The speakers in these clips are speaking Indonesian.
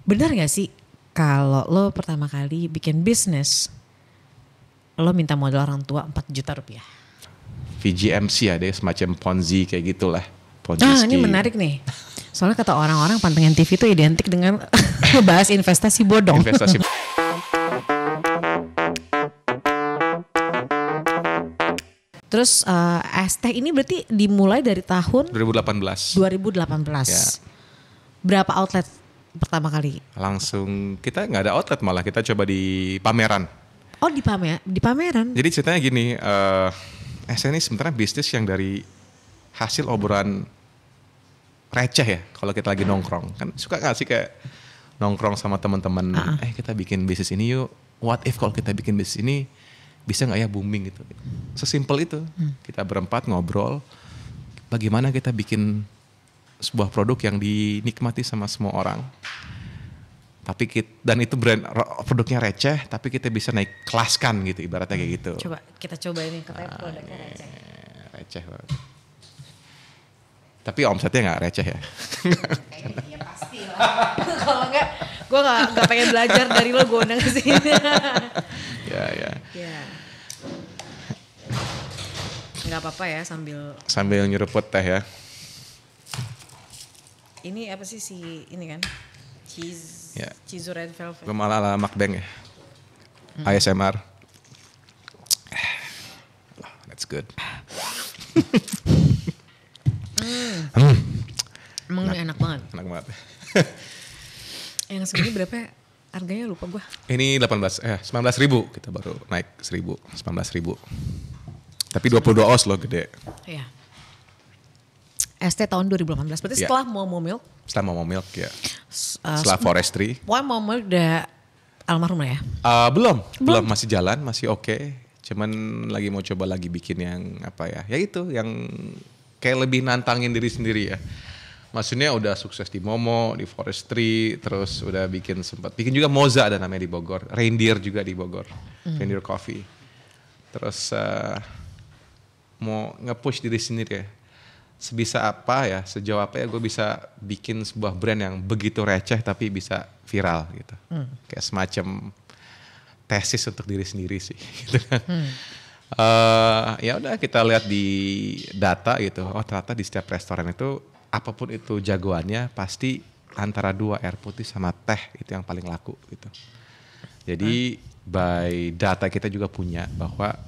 Benar gak sih kalau lo pertama kali bikin bisnis, lo minta modal orang tua 4 juta rupiah? VGMC ada semacam Ponzi kayak gitulah. Ponzi Ini menarik nih. Soalnya kata orang-orang pantengin TV itu identik dengan bahas investasi bodong. Investasi. Terus ST ini berarti dimulai dari tahun 2018. 2018. Ya. Berapa outlet pertama kali? Langsung kita nggak ada outlet, malah kita coba di pameran. Oh di pameran. Jadi ceritanya gini, ST ini sebenarnya bisnis yang dari hasil obrolan receh ya. Kalau kita lagi nongkrong, kan suka nggak sih kayak nongkrong sama teman-teman, kita bikin bisnis ini yuk. What if kalau kita bikin bisnis ini bisa nggak ya booming gitu? Sesimpel itu. Kita berempat ngobrol, bagaimana kita bikin sebuah produk yang dinikmati sama semua orang. Tapi dan itu produknya receh, tapi kita bisa naik kelaskan gitu, ibaratnya kayak gitu. Coba kita coba ini katanya produknya receh. Receh banget. Tapi omsetnya nggak receh ya? Iya pasti lah. Kalau enggak, gue nggak pengen belajar dari lo, gue undang ke sini. Ya. Nggak apa-apa ya sambil nyeruput teh ya. Ini apa sih ini kan? Cheese red velvet. Gue malah ala mukbang ya. ASMR. That's good. Emang ini enak banget. Enak banget. Yang segini berapa ya? Harganya lupa gue. Ini 19.000 kita baru naik 19.000. Tapi 22 oz loh gede. Iya. ST tahun 2018. Berarti setelah Momo Milk. Setelah Momo Milk ya. Setelah Forestry. Wah, Momo Milk udah almarhum lah ya? Belum masih jalan, masih oke. Cuman lagi mau coba lagi bikin yang apa ya? Ya itu yang kayak lebih nantangin diri sendiri ya. Maksudnya udah sukses di Momo, di Forestry, terus udah sempat bikin juga Moza ada namanya di Bogor, Reindeer juga di Bogor, Reindeer Coffee. Terus mau nge-push diri sendiri ya. Sebisa apa ya, sejauh apa ya gue bisa bikin sebuah brand yang begitu receh tapi bisa viral gitu. Kayak semacam tesis untuk diri sendiri sih. Gitu kan. Ya udah kita lihat di data gitu. Oh ternyata di setiap restoran itu apapun itu jagoannya pasti antara 2 air putih sama teh itu yang paling laku gitu. Jadi by data kita juga punya bahwa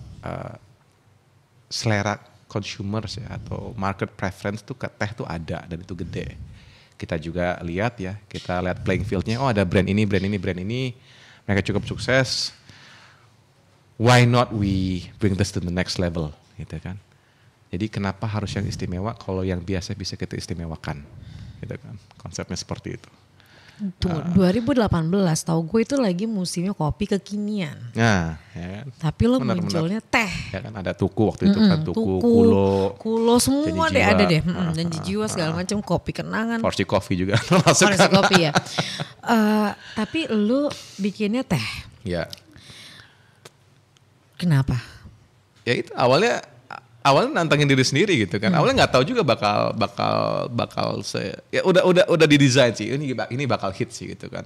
selera consumers ya atau market preference tuh ke teh tuh ada dan itu gede. Kita juga lihat ya, kita lihat playing fieldnya, oh ada brand ini, mereka cukup sukses. Why not we bring this to the next level gitu kan. Jadi kenapa harus yang istimewa kalau yang biasa bisa kita istimewakan gitu kan. Konsepnya seperti itu. 2018 tahu gue itu lagi musimnya kopi kekinian. Nah, ya kan. Tapi lo munculnya teh. Ya kan ada tuku waktu itu kan tuku, kulo semua deh ada deh. Dan jiwa segala macam kopi kenangan. Porsi kopi juga. Porsi kopi ya. Tapi lo bikinnya teh. Ya. Kenapa? Ya itu awalnya nantangin diri sendiri gitu kan. Awalnya nggak tahu juga bakal ya udah didesain sih. Ini bakal hit sih gitu kan.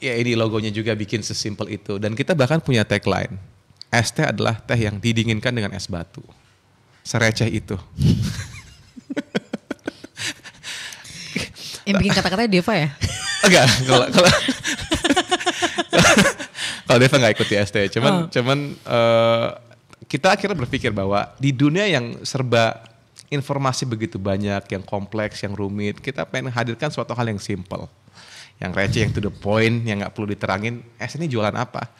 Ya ini logonya juga bikin sesimpel itu dan kita bahkan punya tagline. ST adalah teh yang didinginkan dengan es batu. Sereceh itu. Yang bikin kata-katanya Deva ya? Enggak, kalau Deva nggak ikut di ST. Cuman kita akhirnya berpikir bahwa di dunia yang serba informasi begitu banyak, yang kompleks, yang rumit, kita pengen hadirkan suatu hal yang simple, yang receh, yang to the point, yang nggak perlu diterangin. Ini jualan apa?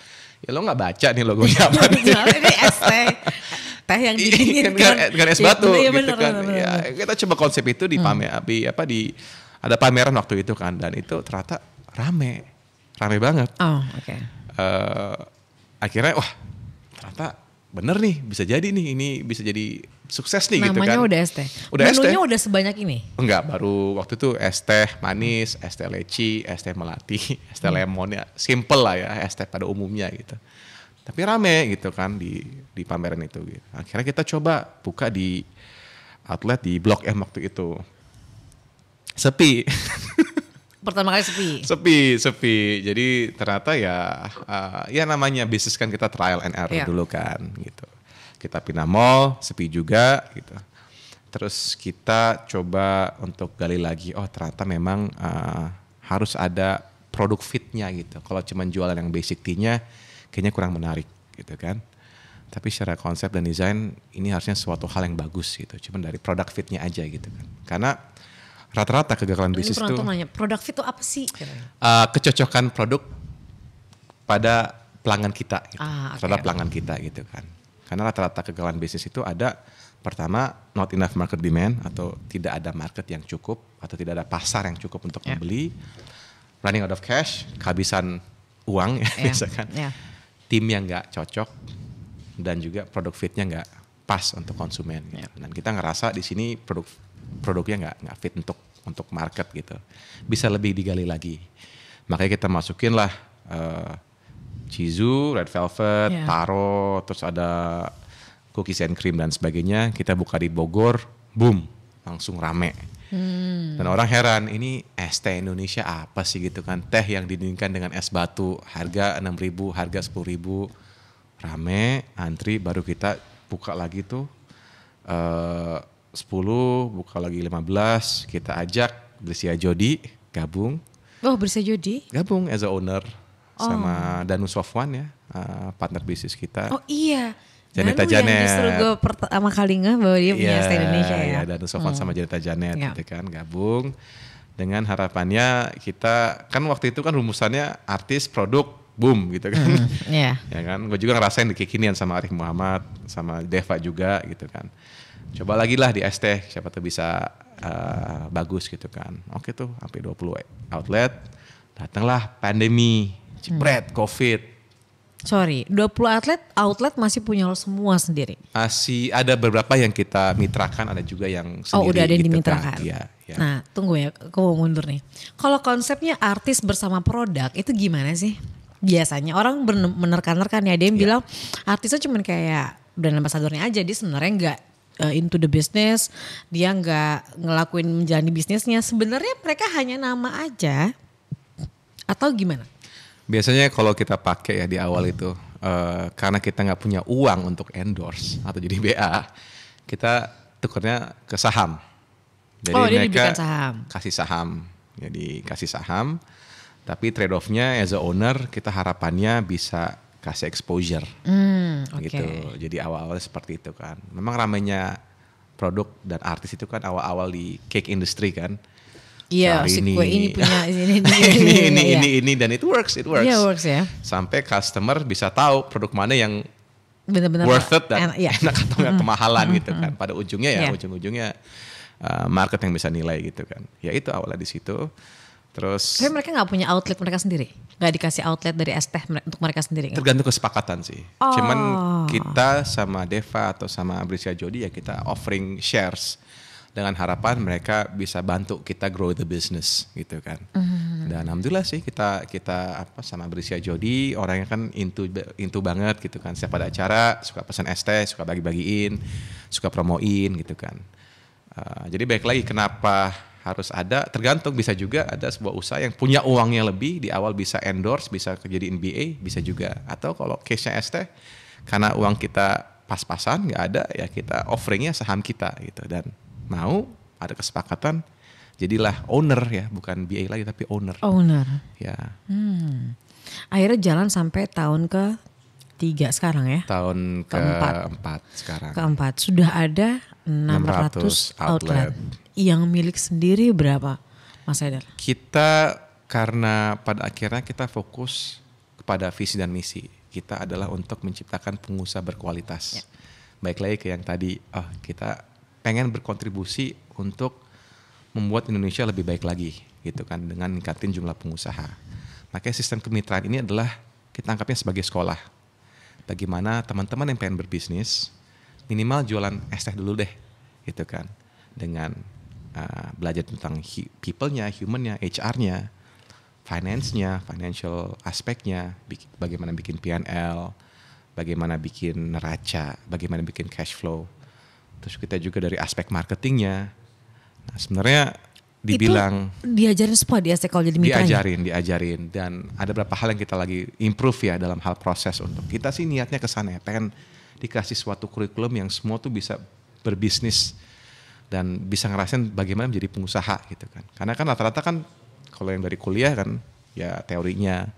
Ya lo nggak baca nih logonya apa? Ini es teh yang didinginkan dengan es batu, gitu kan. Ya kita coba konsep itu di ada pameran waktu itu kan, dan itu ternyata rame banget. Oh, oke. Akhirnya wah ternyata bener nih, bisa jadi nih, ini bisa jadi sukses nih. Namanya gitu kan. Namanya udah es teh. Menunya udah sebanyak ini? Enggak, baru waktu itu es teh manis, es teh leci, es teh melati, es teh lemon ya. Simple lah ya, es teh pada umumnya gitu. Tapi rame gitu kan di pameran itu gitu. Akhirnya kita coba buka di outlet di Blok M waktu itu. Sepi. Pertama kali sepi. Sepi. Jadi ternyata ya namanya bisnis kan kita trial and error dulu kan gitu. Kita pindah mall, sepi juga gitu. Terus kita coba untuk gali lagi, oh ternyata memang harus ada produk fitnya gitu. Kalau cuma jualan yang basic tee-nya kayaknya kurang menarik gitu kan. Tapi secara konsep dan desain ini harusnya suatu hal yang bagus gitu. Cuma dari produk fitnya aja gitu kan. Karena rata-rata kegagalan bisnis itu nanya, produk fit itu apa sih? Kecocokan produk pada pelanggan kita gitu. Terhadap pelanggan kita gitu kan. Karena rata-rata kegagalan bisnis itu ada pertama not enough market demand atau tidak ada market yang cukup atau tidak ada pasar yang cukup untuk membeli. Running out of cash, kehabisan uang misalkan. Tim yang nggak cocok dan juga produk fitnya nggak pas untuk konsumen. Gitu. Dan kita ngerasa di sini produknya nggak fit untuk market gitu. Bisa lebih digali lagi. Makanya kita masukin lah Chizu, Red Velvet, Taro, terus ada cookies and cream dan sebagainya. Kita buka di Bogor, boom, langsung rame. Dan orang heran, ini es teh Indonesia apa sih gitu kan. Teh yang didinginkan dengan es batu, harga 6.000, harga 10.000. Rame, antri, baru kita buka lagi tuh 10, buka lagi 15, kita ajak Brisia Jody gabung. Oh, Brisia Jody? Gabung as a owner sama Danu Sofwan ya, partner bisnis kita. Oh iya. Janeta Janet. Yang justru gue pertama kali bahwa dia punya es teh Indonesia ya. Iya, Danu Sofwan sama Janeta Janet gitu kan gabung. Dengan harapannya kita, kan waktu itu kan rumusannya artis, produk, boom gitu kan. Ya kan, gue juga ngerasain kekinian sama Arif Muhammad, sama Deva juga gitu kan. Coba lagi lah di es teh, siapa tuh bisa bagus gitu kan. Oke tuh, sampai 20 outlet, datanglah pandemi, jebret, COVID. Sorry, 20 outlet masih punya lo semua sendiri? Masih ada beberapa yang kita mitrakan, ada juga yang sendiri. Oh udah ada yang gitu dimitrakan? Kan. Ya. Nah tunggu ya, aku mau mundur nih. Kalau konsepnya artis bersama produk itu gimana sih? Biasanya orang menerka-nerkan ya, dia yang bilang artisnya cuma kayak brand ambassadornya aja, dia sebenarnya nggak into the business, dia nggak ngelakuin menjalani bisnisnya. Sebenarnya mereka hanya nama aja atau gimana? Biasanya kalau kita pakai ya di awal itu karena kita nggak punya uang untuk endorse atau jadi BA, kita tukernya ke saham. Jadi mereka kasih saham, jadi kasih saham. Tapi trade off-nya as a owner kita harapannya bisa kasih exposure gitu. Jadi awal-awalnya seperti itu kan. Memang ramainya produk dan artis itu kan awal-awal di cake industry kan. Iya, si kue ini punya ini dan it works. Iya, works ya. Sampai customer bisa tahu produk mana yang benar-benar worth it dan enak atau nggak kemahalan gitu kan. Pada ujungnya ujung-ujungnya market yang bisa nilai gitu kan. Ya itu awalnya di situ. Terus. Tapi mereka nggak punya outlet mereka sendiri, nggak dikasih outlet dari es teh untuk mereka sendiri. Tergantung kesepakatan sih. Cuman kita sama Deva atau sama Brisia Jody ya kita offering shares. Dengan harapan mereka bisa bantu kita grow the business gitu kan. Dan alhamdulillah sih kita sama Brisia Jody orangnya kan into banget gitu kan. Setiap ada acara suka pesan es teh, suka bagi-bagiin, suka promoin gitu kan. Jadi baik lagi kenapa harus ada, tergantung, bisa juga ada sebuah usaha yang punya uangnya lebih di awal bisa endorse, bisa jadi NBA, bisa juga. Atau kalau case-nya es teh karena uang kita pas-pasan nggak ada ya kita offeringnya saham kita gitu dan mau ada kesepakatan jadilah owner ya, bukan BA lagi tapi owner. Ya. Akhirnya jalan sampai tahun ke-3 sekarang ya? Tahun ke-4 sekarang. Ke-4 sudah ada 600 outlet. Yang milik sendiri berapa, Mas Haidar? Kita karena pada akhirnya kita fokus kepada visi dan misi. Kita adalah untuk menciptakan pengusaha berkualitas. Baik lagi ke yang tadi, kita pengen berkontribusi untuk membuat Indonesia lebih baik lagi gitu kan dengan meningkatin jumlah pengusaha. Makanya sistem kemitraan ini adalah kita anggapnya sebagai sekolah. Bagaimana teman-teman yang pengen berbisnis minimal jualan es teh dulu deh gitu kan. Dengan belajar tentang people-nya, human-nya, HR-nya, finance-nya, financial aspeknya, bagaimana bikin P&L, bagaimana bikin neraca, bagaimana bikin cash flow. Terus kita juga dari aspek marketingnya. Nah sebenarnya dibilang itu diajarin semua di ST kalau jadi mitranya? diajarin dan ada beberapa hal yang kita lagi improve ya dalam hal proses untuk kita sih niatnya ke sana ya, pengen dikasih suatu kurikulum yang semua tuh bisa berbisnis dan bisa ngerasain bagaimana menjadi pengusaha gitu kan. Karena kan rata-rata kan kalau yang dari kuliah kan ya teorinya,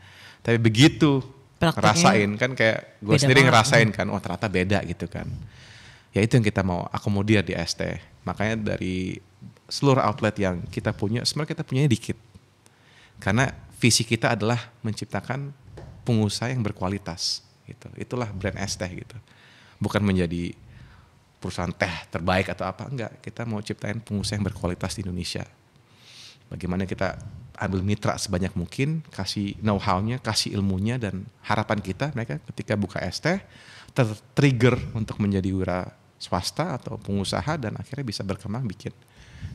tapi begitu ngerasain kan kayak gue sendiri ngerasain kan, oh ternyata beda gitu kan. Ya itu yang kita mau akomodir di ST. Makanya dari seluruh outlet yang kita punya, sebenarnya kita punya dikit. Karena visi kita adalah menciptakan pengusaha yang berkualitas gitu. Itulah brand ST gitu. Bukan menjadi perusahaan teh terbaik atau apa, enggak. Kita mau ciptain pengusaha yang berkualitas di Indonesia. Bagaimana kita ambil mitra sebanyak mungkin, kasih know-how-nya, kasih ilmunya, dan harapan kita mereka ketika buka ST ter-trigger untuk menjadi wira swasta atau pengusaha dan akhirnya bisa berkembang bikin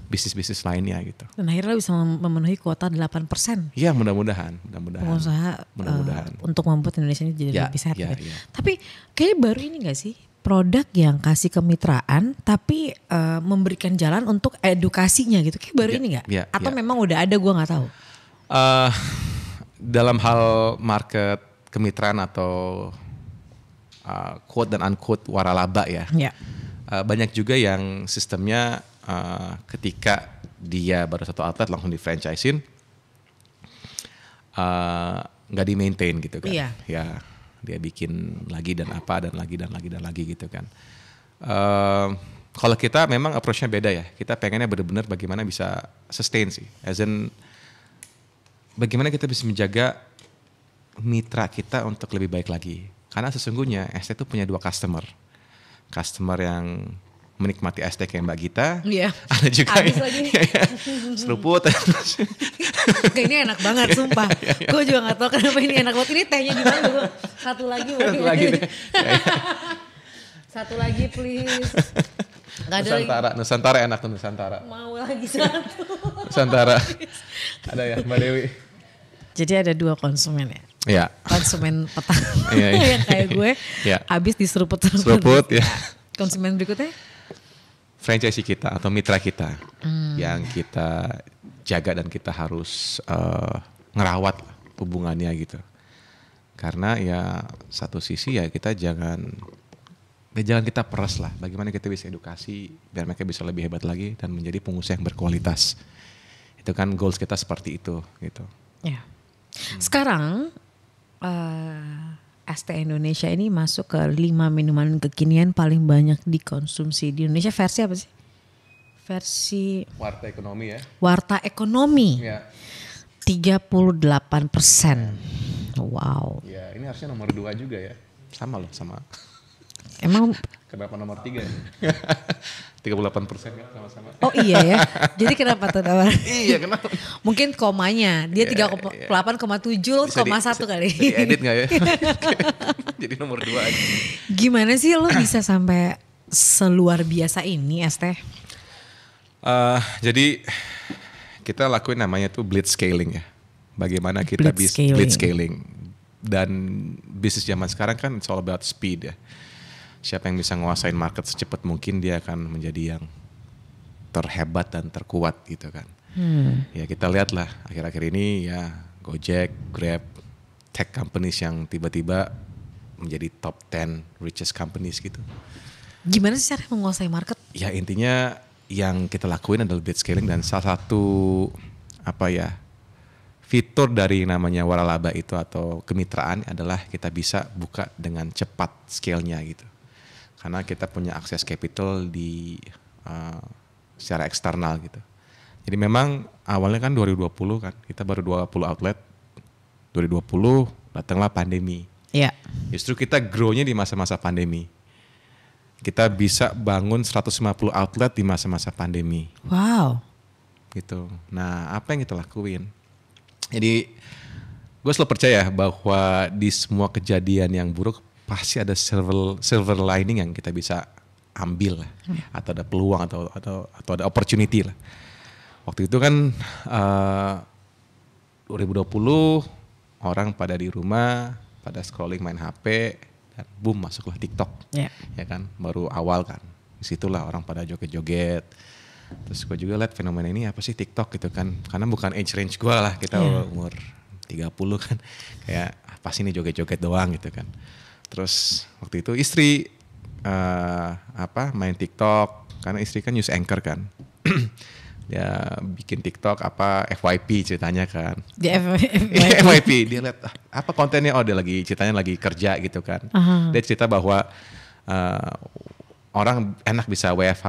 bisnis-bisnis lainnya gitu. Dan akhirnya bisa memenuhi kuota 8%. Iya mudah-mudahan. Pengusaha untuk membuat Indonesia ini jadi lebih sehat. Ya. Tapi kayaknya baru ini gak sih produk yang kasih kemitraan tapi memberikan jalan untuk edukasinya gitu. Kayak baru ini gak? Atau memang udah ada gue gak tahu? Dalam hal market kemitraan atau quote dan unquote waralaba ya. Banyak juga yang sistemnya ketika dia baru satu outlet langsung di franchisein, nggak di maintain gitu kan. Ya dia bikin lagi dan apa dan lagi gitu kan. Kalau kita memang approach-nya beda ya. Kita pengennya benar-benar bagaimana bisa sustain sih. As in bagaimana kita bisa menjaga mitra kita untuk lebih baik lagi. Karena sesungguhnya ST itu punya 2 customer. Customer yang menikmati ST kayak Mbak Gita. Ada juga habis lagi. Seruput. Ini enak banget sumpah. Gue juga gak tahu kenapa ini enak banget. Ini tehnya gimana gue? Satu lagi. Satu lagi please. Nusantara enak tuh Nusantara. Mau lagi satu. Nusantara. Ada ya Mbak Dewi. Jadi ada 2 konsumen ya. Iya. Konsumen petang yang kayak gue. Habis diseruput. Ya. Konsumen berikutnya? Franchise kita atau mitra kita yang kita jaga dan kita harus ngerawat hubungannya gitu. Karena ya satu sisi ya kita jangan kita peras lah. Bagaimana kita bisa edukasi biar mereka bisa lebih hebat lagi dan menjadi pengusaha yang berkualitas. Itu kan goals kita seperti itu gitu. Ya. Sekarang ST Indonesia ini masuk ke 5 minuman kekinian paling banyak dikonsumsi di Indonesia. Versi apa sih? Versi Warta Ekonomi ya. Warta Ekonomi. Ya. 38%. Wow. Ya, ini harusnya nomor 2 juga ya. Sama loh sama. Emang kenapa nomor 3 ya? 38% kan sama-sama. Oh iya ya. Jadi kenapa tuh? Iya kenapa? Mungkin komanya. Dia 38,7 1 kali. Bisa diedit gak ya? Jadi nomor 2 aja. Gimana sih lo bisa sampai seluar biasa ini ST? Jadi kita lakuin namanya tuh blitz scaling ya. Bagaimana kita blitz scaling. Dan bisnis zaman sekarang kan it's all about speed ya. Siapa yang bisa nguasain market secepat mungkin dia akan menjadi yang terhebat dan terkuat gitu kan. Ya kita lihatlah akhir-akhir ini ya Gojek, Grab, tech companies yang tiba-tiba menjadi top 10 richest companies gitu. Gimana sih cara menguasai market? Ya intinya yang kita lakuin adalah blitz scaling dan salah satu fitur dari namanya waralaba itu atau kemitraan adalah kita bisa buka dengan cepat scale-nya gitu. Karena kita punya akses capital di secara eksternal gitu. Jadi memang awalnya kan 2020 kan, kita baru 20 outlet. 2020 datanglah pandemi. Iya. Justru kita grow-nya di masa-masa pandemi. Kita bisa bangun 150 outlet di masa-masa pandemi. Wow. Gitu. Nah apa yang kita lakuin? Jadi gue selalu percaya bahwa di semua kejadian yang buruk pasti ada silver lining yang kita bisa ambil lah, atau ada peluang atau ada opportunity lah. Waktu itu kan 2020 orang pada di rumah, pada scrolling main HP dan boom masuklah TikTok, ya kan baru awal kan. Disitulah orang pada joget-joget, Terus gue juga lihat fenomena ini apa sih TikTok gitu kan. Karena bukan age range gue lah, kita umur 30 kan. Kayak apa sih ini joget-joget doang gitu kan. Terus waktu itu istri main TikTok, karena istri kan news anchor kan. Dia bikin TikTok FYP ceritanya kan. Di FYP dia lihat apa kontennya, dia lagi ceritanya lagi kerja gitu kan. Dia cerita bahwa orang enak bisa WFH,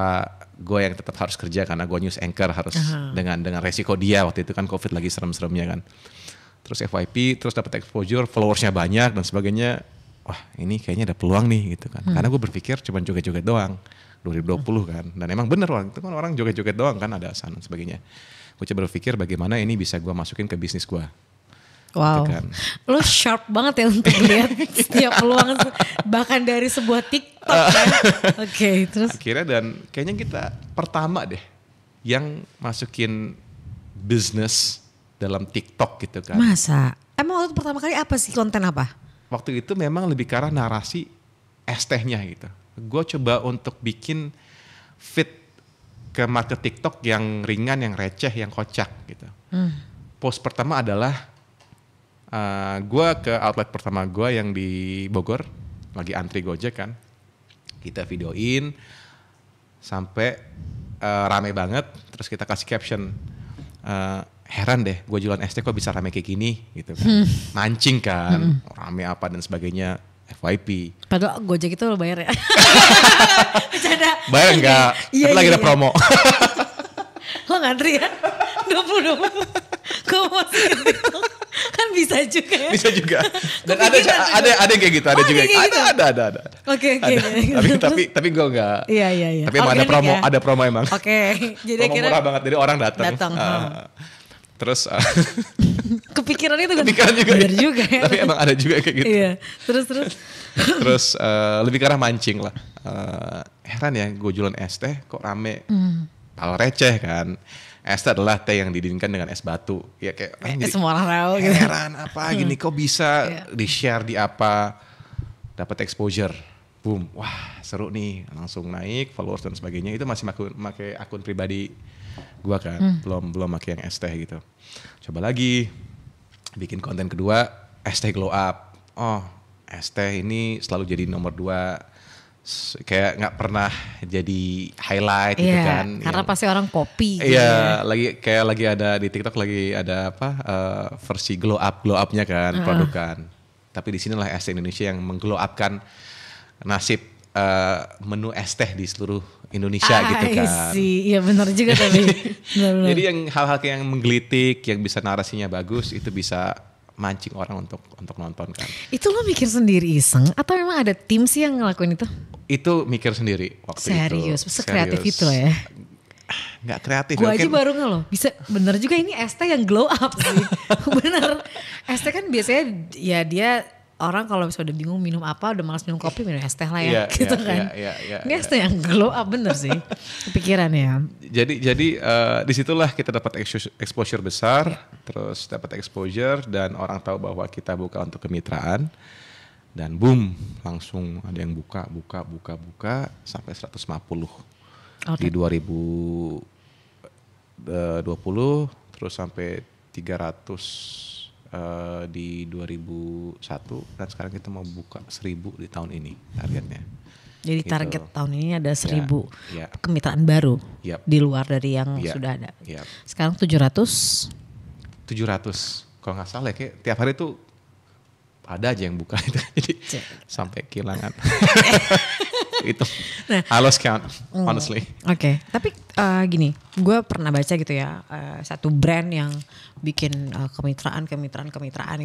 gue yang tetap harus kerja karena gue news anchor harus dengan resiko dia waktu itu kan COVID lagi serem-seremnya kan. Terus FYP, terus dapat exposure, followersnya banyak dan sebagainya. Wah ini kayaknya ada peluang nih gitu kan. Karena gue berpikir cuma joget-joget doang 2020 kan. Dan emang bener waktu itu kan orang joget-joget doang kan, ada asan dan sebagainya. Gue coba berpikir bagaimana ini bisa gue masukin ke bisnis gue. Wow, Gitu kan. lo sharp banget ya untuk lihat setiap peluang bahkan dari sebuah TikTok kan. Oke, terus Akhirnya dan kayaknya kita pertama deh yang masukin bisnis dalam TikTok gitu kan. masa? Emang waktu itu pertama kali apa sih, konten apa? Waktu itu memang lebih ke arah narasi es tehnya gitu. Gue coba untuk bikin fit ke market TikTok yang ringan, yang receh, yang kocak gitu. Post pertama adalah gue ke outlet pertama gue yang di Bogor, lagi antri Gojek kan. Kita videoin sampai rame banget, terus kita kasih caption, heran deh gue jualan es teh kok bisa rame kayak gini gitu kan. Mancing kan, rame apa dan sebagainya, FYP. Padahal Gojek itu lo bayar ya? Bercanda. Bayar enggak? Iya, Tapi lagi iya, ada promo. Lo ngantri ya? 20. Gue masukin TikTok. Kan bisa juga ya? Bisa juga. Dan Kepikiran ada yang kayak gitu, ada Oh, juga. kayak gitu? Ada. Oke. Tapi gue enggak. Iya. Tapi emang ada Organik promo, ya? ada promo emang. Oke, jadi Promo akhirnya murah banget, jadi orang datang. Terus kepikiran itu kan? pikiran juga. Bener juga ya. Tapi emang ada juga kayak gitu. Iya, terus. Terus lebih ke arah mancing lah. Heran ya gue jualan es teh kok rame. Kalau receh kan. Es teh adalah teh yang didinginkan dengan es batu. Ya kayak orang jadi Semua orang tahu gitu. heran apa gini kok bisa di share di apa. Dapat exposure. Boom. Wah seru nih. Langsung naik followers dan sebagainya. Itu masih pakai akun pribadi gue kan. Belum pakai yang es teh gitu. Coba lagi. Bikin konten kedua. Es teh glow up. Oh es teh ini selalu jadi nomor 2, kayak nggak pernah jadi highlight gitu kan. Karena pasti orang kopi Iya, gitu ya. lagi ada di TikTok lagi ada versi glow upnya kan, produk kan. Tapi di sinilah es teh Indonesia yang mengglow upkan nasib menu es teh di seluruh Indonesia gitu kan. Iya benar juga tapi. Benar. Jadi yang hal-hal yang menggelitik, yang bisa narasinya bagus itu bisa mancing orang untuk nonton kan. Itu lo mikir sendiri iseng atau memang ada tim sih yang ngelakuin itu? Itu mikir sendiri waktu Serius, itu. sekreatif itu ya? Nggak kreatif. Gue aja mungkin. baru ngeloh, bisa bener juga ini es teh yang glow up sih. Bener, es teh kan biasanya ya dia orang kalau misalnya udah bingung minum apa, udah malas minum kopi, minum es teh lah ya, gitu kan. Ini es teh yang glow up bener sih, kepikiran ya. Jadi disitulah kita dapat exposure besar, terus dapat exposure dan orang tahu bahwa kita buka untuk kemitraan. Dan boom, langsung ada yang buka sampai 150 di 2020, terus sampai 300 di 2001 dan sekarang kita mau buka 1000 di tahun ini targetnya. Jadi Gitu. target tahun ini ada 1000 Ya. kemitraan baru Yap. di luar dari yang Ya. sudah ada. Yap. Sekarang 700. 700 kalau nggak salah ya, kayak tiap hari tuh ada aja yang buka itu. Jadi sampai kehilangan. Itu I lost count honestly. Oke, tapi gini, gue pernah baca gitu ya, satu brand yang bikin kemitraan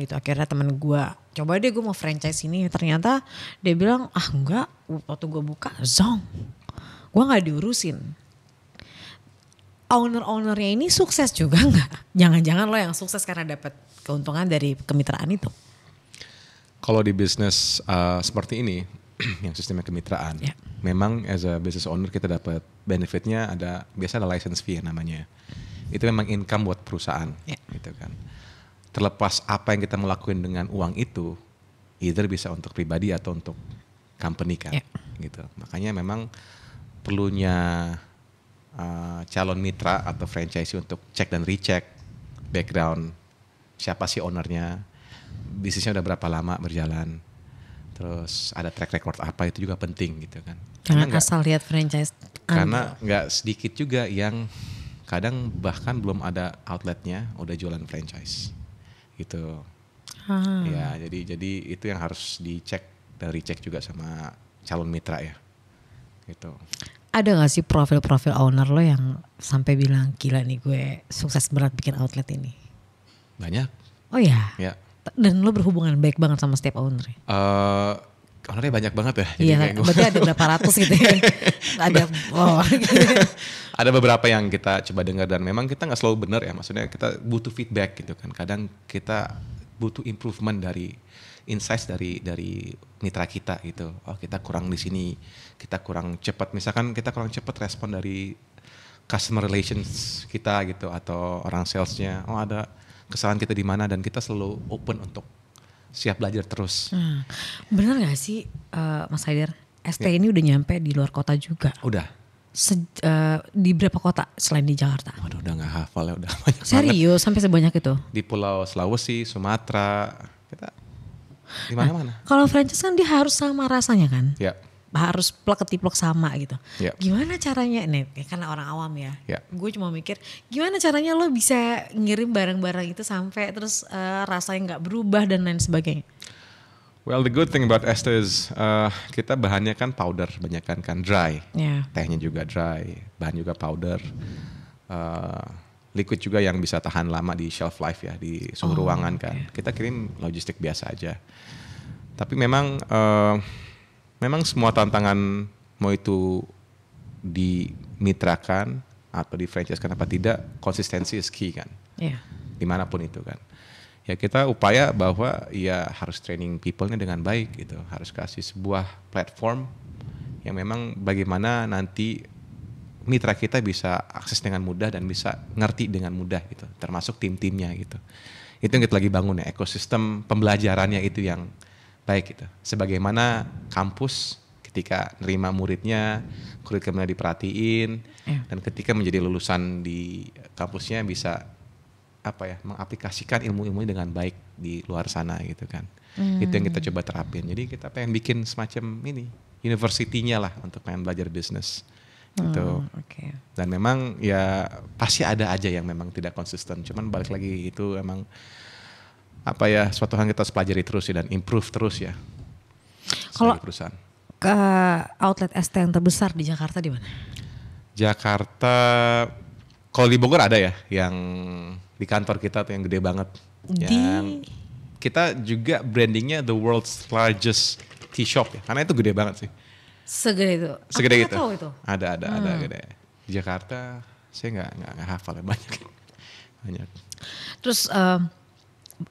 gitu. Akhirnya temen gue, coba deh gue mau franchise ini. Ternyata dia bilang, enggak, waktu gue buka zong, gue nggak diurusin. Owner-ownernya ini sukses juga nggak? Jangan-jangan lo yang sukses karena dapat keuntungan dari kemitraan itu? Kalau di bisnis seperti ini, yang sistemnya kemitraan, memang as a business owner kita dapat benefitnya biasa ada license fee namanya. Itu memang income buat perusahaan, gitu kan. Terlepas apa yang kita melakukan dengan uang itu, either bisa untuk pribadi atau untuk company kan, gitu. Makanya memang perlunya calon mitra atau franchisee untuk cek dan recheck background, siapa sih ownernya, bisnisnya udah berapa lama berjalan, terus ada track record apa, itu juga penting gitu kan. Jangan asal lihat franchise. Karena nggak sedikit juga yang kadang bahkan belum ada outletnya udah jualan franchise gitu. Ya jadi itu yang harus dicek dan recheck juga sama calon mitra ya gitu. Ada gak sih profil-profil owner lo yang sampai bilang gila nih gue sukses berat bikin outlet ini? Banyak. Oh ya? Ya. Dan lo berhubungan baik banget sama setiap owner? Ownernya banyak banget ya. Iya, berarti ada berapa ratus gitu ya. Ada gitu. Ada beberapa yang kita coba dengar dan memang kita gak selalu benar ya. Maksudnya kita butuh feedback gitu kan. Kadang kita butuh improvement dari insights dari mitra kita gitu. Oh kita kurang di sini, kita kurang cepat. Misalkan kita kurang cepat respon dari customer relations kita gitu atau orang salesnya. Oh ada kesalahan kita di mana, dan kita selalu open untuk siap belajar terus. Bener gak sih Mas Haider? ST ini udah nyampe di luar kota juga? Udah. Di berapa kota selain di Jakarta? Waduh udah gak hafal ya, udah banyak banget. Serius sampai sebanyak itu? Di Pulau Sulawesi, Sumatera, kita di mana-mana. Kalau franchise kan dia harus sama rasanya kan? Ya. Harus plek ketiplek sama gitu. Ya. Gimana caranya nih? Karena orang awam ya. Ya. Gue cuma mikir gimana caranya lo bisa ngirim barang-barang itu sampai terus rasanya nggak berubah dan lain sebagainya. Well the good thing about Este is kita bahannya kan powder, banyak kan dry. Yeah. Tehnya juga dry, bahan juga powder. Liquid juga yang bisa tahan lama di shelf life ya, di suhu ruangan kan. Kita kirim logistik biasa aja. Tapi memang semua tantangan, mau itu dimitrakan atau di franchise kan apa tidak, konsistensi is key kan. Yeah. Dimanapun itu kan. Ya kita upaya bahwa ya harus training people-nya dengan baik gitu. Harus kasih sebuah platform yang memang bagaimana nanti mitra kita bisa akses dengan mudah dan bisa ngerti dengan mudah gitu. Termasuk tim-timnya gitu. Itu yang kita lagi bangun ya, ekosistem pembelajarannya itu yang baik gitu. Sebagaimana kampus ketika nerima muridnya, kurikulumnya diperhatiin, dan ketika menjadi lulusan di kampusnya bisa mengaplikasikan ilmu-ilmunya dengan baik di luar sana gitu kan. Itu yang kita coba terapin. Jadi kita pengen bikin semacam ini, university-nya lah untuk pengen belajar bisnis gitu. Okay. Dan memang ya pasti ada aja yang memang tidak konsisten. Cuman balik lagi itu emang suatu hal kita harus pelajari terus ya dan improve terus ya. Kalau perusahaan. Ke outlet ST yang terbesar di Jakarta di mana? Jakarta, kalau di Bogor ada ya, yang di kantor kita tuh yang gede banget. Yang kita juga brandingnya the world's largest tea shop ya, karena itu gede banget sih. Segede itu? Segede aku itu. Tahu itu. Ada gede. Di Jakarta saya nggak hafal ya, banyak. Terus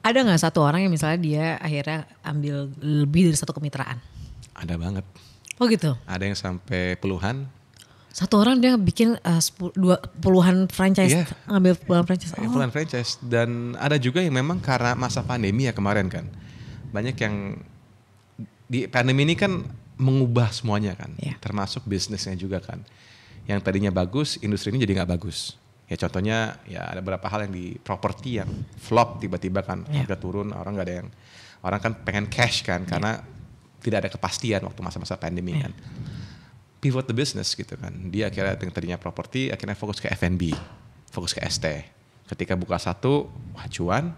ada nggak satu orang yang misalnya dia akhirnya ambil lebih dari satu kemitraan? Ada banget. Oh gitu? Ada yang sampai puluhan. Satu orang dia bikin puluhan franchise, ngambil puluhan franchise. Puluhan franchise. Dan ada juga yang memang karena masa pandemi ya kemarin kan. Banyak yang di pandemi ini kan mengubah semuanya kan. Termasuk bisnisnya juga kan. Yang tadinya bagus, industri ini jadi gak bagus. Ya contohnya ya ada beberapa hal yang di properti yang flop tiba-tiba kan. Harga turun, orang kan pengen cash kan. Karena tidak ada kepastian waktu masa-masa pandemi kan. Pivot the business gitu kan. Dia akhirnya yang tadinya properti akhirnya fokus ke F&B, fokus ke ST. Ketika buka satu, cuan,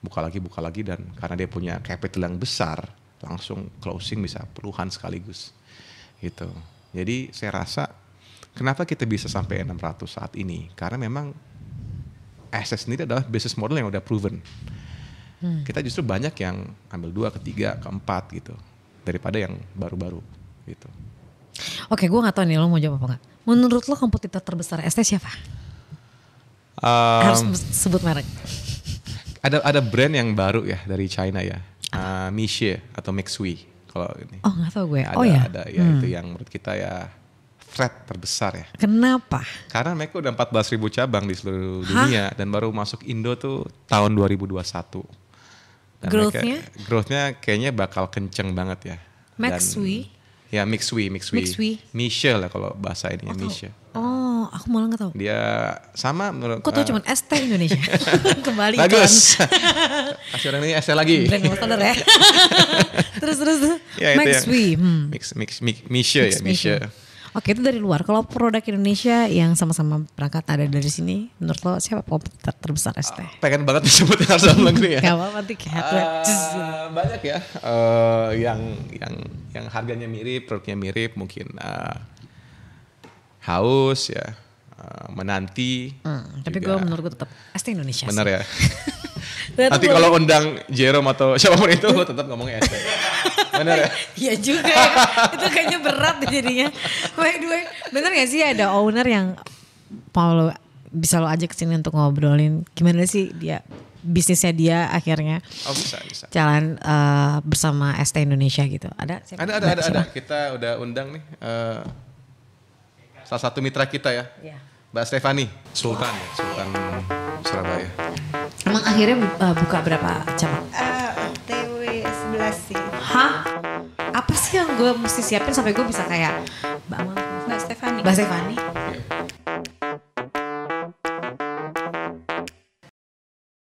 buka lagi dan karena dia punya capital yang besar, langsung closing bisa puluhan sekaligus. Gitu. Jadi saya rasa kenapa kita bisa sampai 600 saat ini? Karena memang SS sendiri adalah business model yang udah proven. Kita justru banyak yang ambil 2, ke 3, ke 4 gitu. Daripada yang baru-baru gitu. Oke, gue gak tahu nih lo mau jawab apa gak. Menurut lo kompetitor terbesar ST siapa? Harus sebut merek. Ada brand yang baru ya dari China ya. Mixue atau Mixui. Kalau ini. Oh gak tahu gue. Ada ya itu yang menurut kita ya threat terbesar ya. Kenapa? Karena mereka udah 14.000 cabang di seluruh dunia. Dan baru masuk Indo tuh tahun 2021. Dan growth-nya kayaknya bakal kenceng banget ya. Mixui? Ya Mixui. Michelle lah kalau bahasa ini ya Michelle. Oh, aku malah nggak tahu. Dia sama menurut. Kok tahu cuma ST Indonesia. Kembali bagus. Kasih orang ini ST lagi. Brand ambassador ya. terus. Ya, Maxwi. Misha ya, Misha. Oke, itu dari luar. Kalau produk Indonesia yang sama-sama berangkat ada dari sini, menurut lo siapa kompetitor terbesar ST? Pengen banget disebutin harga dalam negeri ya. Gak apa-apa nanti banyak ya. Yang harganya mirip, produknya mirip, mungkin Haus ya, Menanti. Tapi gue menurut gue tetap ST Indonesia. Bener ya. Nanti kalau undang Jerome atau siapapun itu gue tetap ngomongnya ST. Bener ya? Iya juga ya. Itu kayaknya berat deh jadinya. By the way, bener gak sih ada owner yang mau bisa lo ajak kesini untuk ngobrolin gimana sih dia bisnisnya dia akhirnya bisa. jalan bersama ST Indonesia gitu. Ada? Ada. Kita udah undang nih salah satu mitra kita ya. Mbak Stefani Sultan Surabaya. Emang akhirnya buka berapa cabang? TW 11 sih. Hah? Apa sih yang gue mesti siapin sampai gue bisa kayak Mbak Stefani. Mbak Stefani